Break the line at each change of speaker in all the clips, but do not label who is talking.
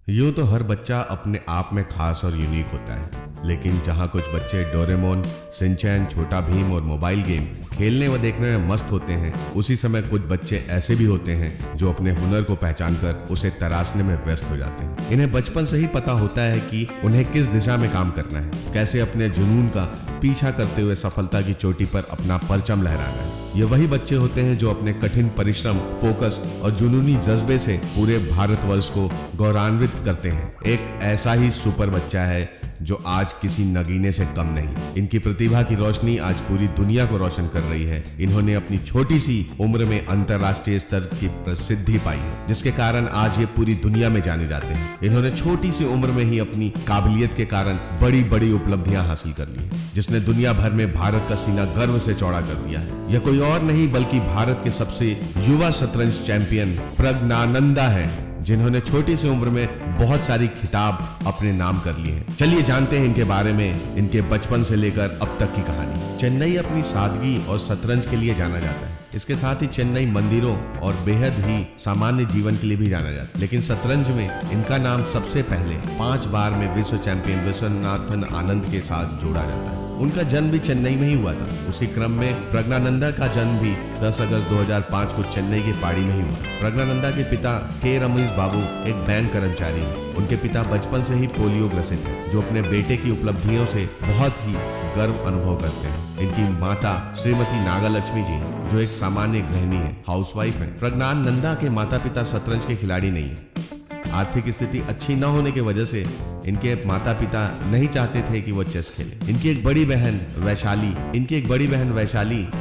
यूं तो हर बच्चा अपने आप में खास और यूनिक होता है, लेकिन जहां कुछ बच्चे डोरेमोन, शिनचैन, छोटा भीम और मोबाइल गेम खेलने व देखने में मस्त होते हैं, उसी समय कुछ बच्चे ऐसे भी होते हैं जो अपने हुनर को पहचानकर उसे तराशने में व्यस्त हो जाते हैं। इन्हें बचपन से ही पता होता है कि उन्हें किस दिशा में काम करना है, कैसे अपने जुनून का पीछा करते हुए सफलता की चोटी पर अपना परचम लहराना है। ये वही बच्चे होते हैं जो अपने कठिन परिश्रम, फोकस और जुनूनी जज्बे से पूरे भारतवर्ष को गौरवान्वित करते हैं। एक ऐसा ही सुपर बच्चा है जो आज किसी नगीने से कम नहीं। इनकी प्रतिभा की रोशनी आज पूरी दुनिया को रोशन कर रही है। इन्होंने अपनी छोटी सी उम्र में अंतर्राष्ट्रीय स्तर की प्रसिद्धि पाई है, जिसके कारण आज ये पूरी दुनिया में जाने जाते हैं। इन्होंने छोटी सी उम्र में ही अपनी काबिलियत के कारण बड़ी बड़ी उपलब्धियां हासिल कर ली, जिसने दुनिया भर में भारत का सीना गर्व से चौड़ा कर दिया है। यह कोई और नहीं बल्कि भारत के सबसे युवा शतरंज चैंपियन प्रज्ञानंदा है, जिन्होंने छोटी सी उम्र में बहुत सारी खिताब अपने नाम कर लिए हैं। चलिए जानते हैं इनके बारे में, इनके बचपन से लेकर अब तक की कहानी। चेन्नई अपनी सादगी और शतरंज के लिए जाना जाता है। इसके साथ ही चेन्नई मंदिरों और बेहद ही सामान्य जीवन के लिए भी जाना जाता है, लेकिन शतरंज में इनका नाम सबसे पहले 5 बार में विश्व चैंपियन विश्वनाथन आनंद के साथ जोड़ा जाता है। उनका जन्म भी चेन्नई में ही हुआ था। उसी क्रम में प्रज्ञानंदा का जन्म भी 10 अगस्त 2005 को चेन्नई के पाड़ी में ही हुआ। प्रज्ञानंदा के पिता के रमेश बाबू एक बैंक कर्मचारी हैं। उनके पिता बचपन से ही पोलियो ग्रसित हैं, जो अपने बेटे की उपलब्धियों से बहुत ही गर्व अनुभव करते हैं। इनकी माता श्रीमती नागालक्ष्मी जी, जो एक सामान्य गृहिणी है, हाउसवाइफ है। प्रज्ञानंदा के माता पिता शतरंज के खिलाड़ी नहीं है। आर्थिक स्थिति अच्छी न होने की वजह से इनके माता पिता नहीं चाहते थे कि वो चेस खेले। इनकी एक बड़ी बहन वैशाली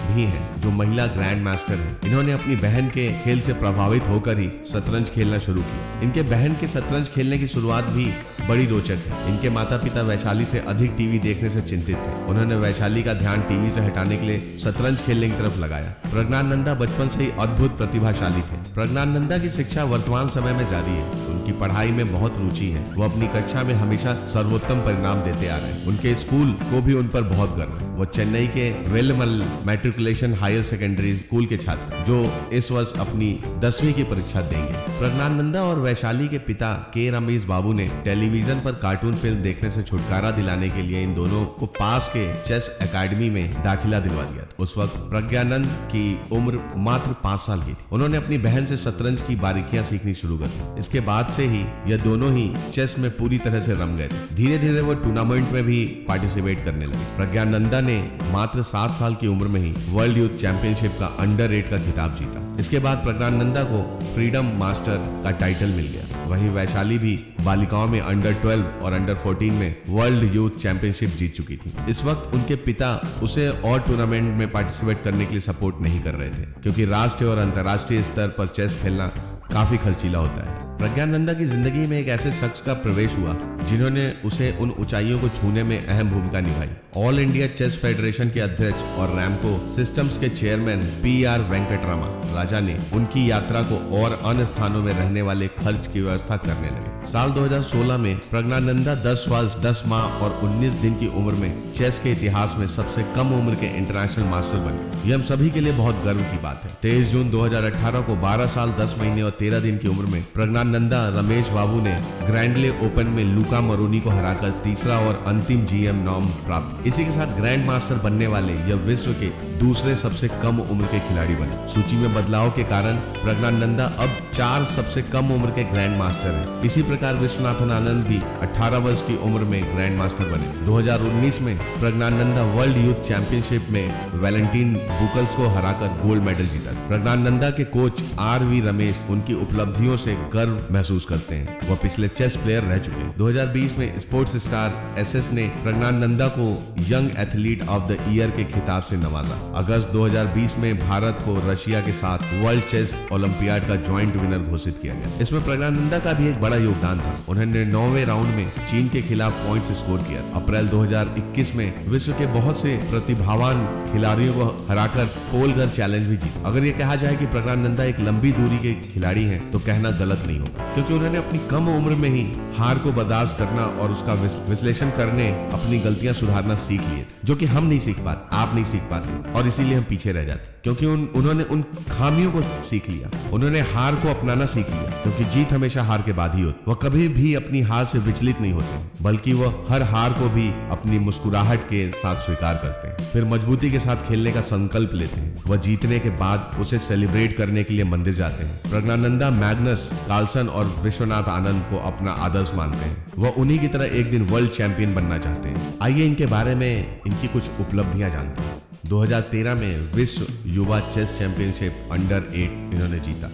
भी है, जो महिला ग्रैंड मास्टर है। इन्होंने अपनी बहन के खेल से प्रभावित होकर ही शतरंज खेलना शुरू किया। इनके बहन के शतरंज खेलने की शुरुआत भी बड़ी रोचक है। इनके माता पिता वैशाली से अधिक टीवी देखने से चिंतित थे। उन्होंने वैशाली का ध्यान टीवी से हटाने के लिए शतरंज खेलने की तरफ लगाया। प्रज्ञानंदा बचपन से ही अद्भुत प्रतिभाशाली थे। प्रज्ञानंदा की शिक्षा वर्तमान समय में जारी है। उनकी पढ़ाई में बहुत रुचि है। वो अपनी कक्षा में हमेशा सर्वोत्तम परिणाम देते आ रहे हैं। उनके स्कूल को भी उन पर बहुत गर्व है। वो चेन्नई के वेलमल मैट्रिकुलेशन हायर सेकेंडरी स्कूल के छात्र, जो इस वर्ष अपनी 10वीं की परीक्षा देंगे। प्रज्ञानंदा और वैशाली के पिता के रमेश बाबू ने टेलीविजन पर कार्टून फिल्म देखने से छुटकारा दिलाने के लिए इन दोनों को पास के चेस एकेडमी में दाखिला दिलवा दिया। उस वक्त प्रज्ञानंद की उम्र मात्र 5 साल की थी। उन्होंने अपनी बहन से शतरंज की बारीकियां सीखनी शुरू कर दी। इसके बाद से ही यह दोनों ही चेस में पूरी तरह से रम गए थे। धीरे धीरे वो टूर्नामेंट में भी पार्टिसिपेट करने लगे। प्रज्ञानंदा ने मात्र 7 साल की उम्र में ही वर्ल्ड यूथ चैंपियनशिप का अंडर 8 का खिताब जीता। इसके बाद प्रज्ञानंदा को फ्रीडम मास्टर का टाइटल मिल गया। वहीं वैशाली भी बालिकाओं में अंडर 12 और अंडर 14 में वर्ल्ड यूथ चैंपियनशिप जीत चुकी थी। इस वक्त उनके पिता उसे और टूर्नामेंट में पार्टिसिपेट करने के लिए सपोर्ट नहीं कर रहे थे, क्योंकि राष्ट्रीय और अंतर्राष्ट्रीय स्तर पर चेस खेलना काफी खर्चीला होता है। प्रज्ञानंदा की जिंदगी में एक ऐसे शख्स का प्रवेश हुआ जिन्होंने उसे उन ऊंचाइयों को छूने में अहम भूमिका निभाई। ऑल इंडिया चेस फेडरेशन के अध्यक्ष और रैम्को सिस्टम्स के चेयरमैन PR वेंकटरामा राजा ने उनकी यात्रा को और अन्य स्थानों में रहने वाले खर्च की व्यवस्था करने लगे। साल 2016 में प्रज्ञानंदा 10 वर्ष 10 माह और 19 दिन की उम्र में चेस के इतिहास में सबसे कम उम्र के इंटरनेशनल मास्टर बन गए। यह हम सभी के लिए बहुत गर्व की बात है। 23 जून 2018 को 12 साल 10 महीने और 13 दिन की उम्र में प्रज्ञानंदा रमेश बाबू ने ग्रैंडले ओपन में लुका मरोनी को हराकर तीसरा और अंतिम GM नाम प्राप्त। इसी के साथ ग्रैंड मास्टर बनने वाले यह विश्व के दूसरे सबसे कम उम्र के खिलाड़ी बने। सूची में बदलाव के कारण प्रज्ञानंदा अब 4 सबसे कम उम्र के ग्रैंड मास्टर हैं। इसी प्रकार विश्वनाथन आनंद भी 18 वर्ष की उम्र में ग्रैंड मास्टर बने। 2019 में प्रज्ञानंदा वर्ल्ड यूथ चैंपियनशिप में वैलेंटीन बुकल्स को हराकर गोल्ड मेडल जीता। प्रज्ञानंदा के कोच RV रमेश उनकी उपलब्धियों से गर्व महसूस करते हैं। वह पिछले चेस प्लेयर रह चुके हैं। 2020 में स्पोर्ट्स स्टार SS ने प्रज्ञानंदा को young athlete of the year के खिताब से नवाजा। अगस्त 2020 में भारत को रशिया के साथ वर्ल्ड चेस ओलंपियाड का ज्वाइंट विनर घोषित किया गया। इसमें प्रज्ञानंदा का भी एक बड़ा योगदान था। उन्होंने 9वें राउंड में चीन के खिलाफ पॉइंट्स स्कोर किया। अप्रैल 2021 में विश्व के बहुत से प्रतिभावान खिलाड़ियों को हराकर पोल घर चैलेंज भी जीता। अगर ये कहा जाए कि प्रज्ञानंदा एक लंबी दूरी के खिलाड़ी हैं, तो कहना गलत नहीं होगा। क्योंकि उन्होंने अपनी कम उम्र में ही हार को बर्दाश्त करना और उसका विश्लेषण करने, अपनी गलतियां सुधारना सीख लिए, जो कि हम नहीं सीख पाते, आप नहीं सीख पाते, और इसीलिए हम पीछे रह जाते, क्योंकि उन्होंने उन खामियों को सीख लिया। उन्होंने हार को अपनाना सीख लिया, क्योंकि जीत हमेशा हार के बाद ही होती। वह कभी भी अपनी हार से विचलित नहीं होते, बल्कि वह हर हार को भी अपनी मुस्कुराहट के साथ स्वीकार करते हैं, फिर मजबूती के साथ खेलने का संकल्प लेते हैं। वह जीतने के बाद उसे सेलिब्रेट करने के लिए मंदिर जाते हैं। प्रज्ञानंदा मैग्नस कार्लसन और विश्वनाथ आनंद को अपना आदर्श मानते हैं। वह उन्हीं की तरह एक दिन वर्ल्ड चैंपियन बनना चाहते हैं। आइए इनके बारे में, इनकी कुछ उपलब्धियां जानते हैं। 2013 में विश्व युवा चेस चैंपियनशिप अंडर 8 इन्होंने जीता।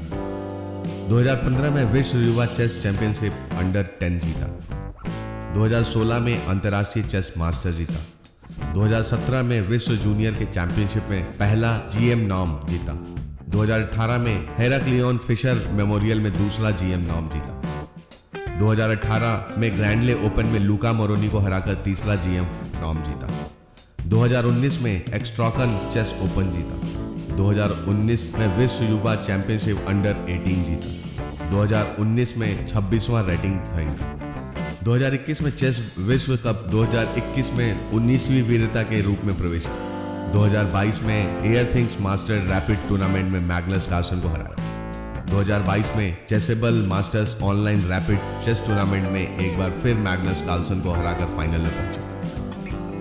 2015 में विश्व युवा चेस चैंपियनशिप अंडर 10 जीता। 2016 में अंतर्राष्ट्रीय चेस मास्टर जीता। 2017 में विश्व जूनियर के चैंपियनशिप में पहला GM नाम जीता। 2018 में हेराक्लियन फिशर मेमोरियल में दूसरा GM नाम जीता। 2018 में ग्रैंडले ओपन में लुका मोरोनी को हराकर तीसरा GM नाम जीता। 2019 में एक्स्ट्रॉकन चेस ओपन जीता। 2019 में विश्व युवा चैंपियनशिप अंडर 18 जीता। 2019 में 26वां रेटिंग रैंक। 2021 में चेस विश्व कप 2021 में 19वीं वीरता के रूप में प्रवेश किया। 2022 में Airthings master rapid tournament में मैग्नस कार्लसन को हराया। 2022 में Chessable Masters online rapid chess tournament में एक बार फिर मैग्नस कार्लसन को हराकर फाइनल में पहुंचा।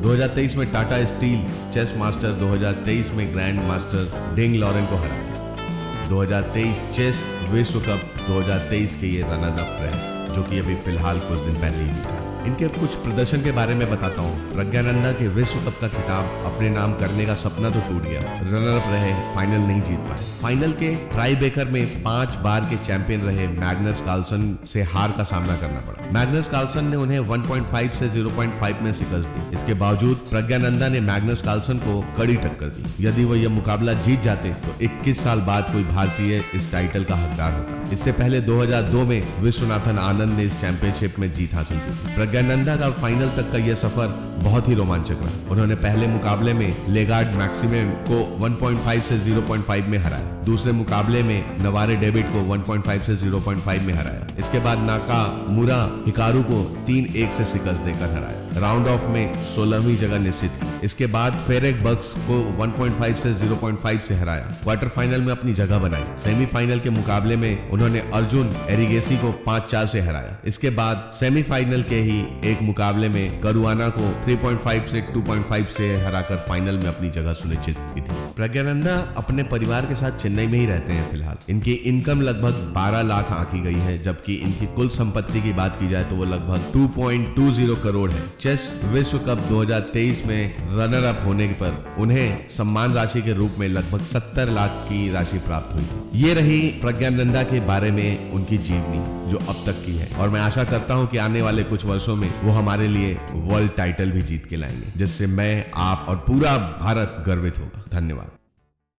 2023 में टाटा स्टील चेस मास्टर 2023 में ग्रैंड मास्टर डेंग लॉरेन को हराया। 2023 चेस विश्व कप 2023 के ये रनर अप रहे, जो कि अभी फिलहाल कुछ दिन पहले ही था। इनके कुछ प्रदर्शन के बारे में बताता हूँ। प्रज्ञानंदा के विश्व कप का खिताब अपने नाम करने का सपना तो टूट गया, रनर अप रहे, फाइनल नहीं जीत पाए। फाइनल के टाई ब्रेकर में 5 बार के चैंपियन रहे मैग्नस कार्लसन से हार का सामना करना पड़ा। मैग्नस कार्लसन ने उन्हें 1.5 से 0.5 में शिकस्त दी। इसके बावजूद प्रज्ञानंदा ने मैग्नस कार्लसन को कड़ी टक्कर दी। यदि वो यह मुकाबला जीत जाते तो 21 साल बाद कोई भारतीय इस टाइटल का हकदार होता। इससे पहले 2002 में विश्वनाथन आनंद ने इस चैंपियनशिप में जीत हासिल की थी। प्रज्ञानंदा का फाइनल तक का यह सफर बहुत ही रोमांचक रहा। उन्होंने पहले मुकाबले में लेगार्ड मैक्सिमेम को 1.5 से 0.5 में हराया। दूसरे मुकाबले में नवारे डेविड को 1.5 से 0.5 में हराया। इसके बाद नाका मुरा हिकारू को 3-1 से शिकस्त देकर हराया। राउंड ऑफ में 16वीं जगह निश्चित की। इसके बाद फेरेक बक्स को 1.5 से 0.5 से हराया। क्वार्टर फाइनल में अपनी जगह बनाई। सेमीफाइनल के मुकाबले में उन्होंने अर्जुन एरिगेसी को 5-4 से हराया। इसके बाद सेमीफाइनल के ही एक मुकाबले में करुआना को 3.5 से 2.5 से हराकर फाइनल में अपनी जगह सुनिश्चित की थी। प्रज्ञानंदा अपने परिवार के साथ चेन्नई में ही रहते हैं फिलहाल। इनकी इनकम लगभग 12 लाख आंकी गई है, जबकि इनकी कुल संपत्ति की बात की जाए तो वो लगभग 2.20 करोड़ है। चेस विश्व कप 2023 में रनर अप होने पर उन्हें सम्मान राशि के रूप में लगभग 70 लाख की राशि प्राप्त हुई थी। ये रही प्रज्ञानंदा के बारे में उनकी जीवनी जो अब तक की है, और मैं आशा करता हूं कि आने वाले कुछ वर्षों में वो हमारे लिए वर्ल्ड टाइटल भी जीत के लाएंगे, जिससे मैं, आप और पूरा भारत गर्वित होगा। धन्यवाद।